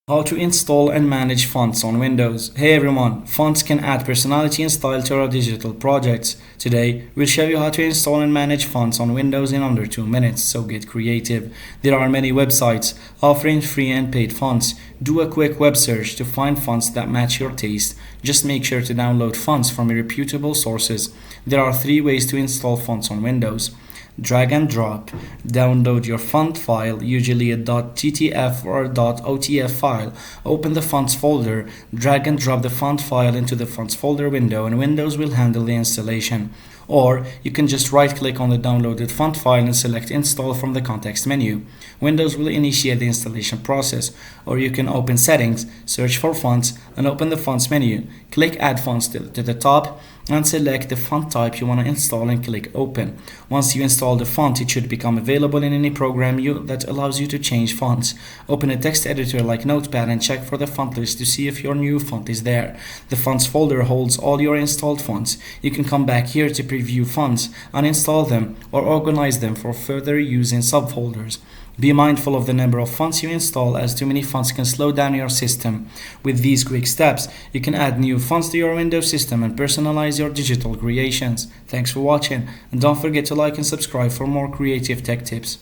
How to install and manage fonts on Windows. Hey everyone, fonts can add personality and style to our digital projects. Today, we'll show you how to install and manage fonts on Windows in under 2 minutes, so get creative. There are many websites offering free and paid fonts. Do a quick web search to find fonts that match your taste. Just make sure to download fonts from reputable sources. There are 3 ways to install fonts on Windows. Drag and drop. Download your font file, usually a .ttf or .otf file. Open the fonts folder, drag and drop the font file into the fonts folder window, and Windows will handle the installation. Or you can just right click on the downloaded font file and select install from the context menu. Windows will initiate the installation process. Or you can open settings, search for fonts, and open the fonts menu. Click add fonts to the top and select the font type you want to install and click open. Once you install the font, it should become available in any program that allows you to change fonts. Open a text editor like Notepad and check for the font list to see if your new font is there. The fonts folder holds all your installed fonts. You can come back here to preview fonts, uninstall them, or organize them for further use in subfolders. Be mindful of the number of fonts you install, as too many fonts can slow down your system. With these quick steps, you can add new fonts to your Windows system and personalize your digital creations. Thanks for watching, and don't forget to like and subscribe for more creative tech tips.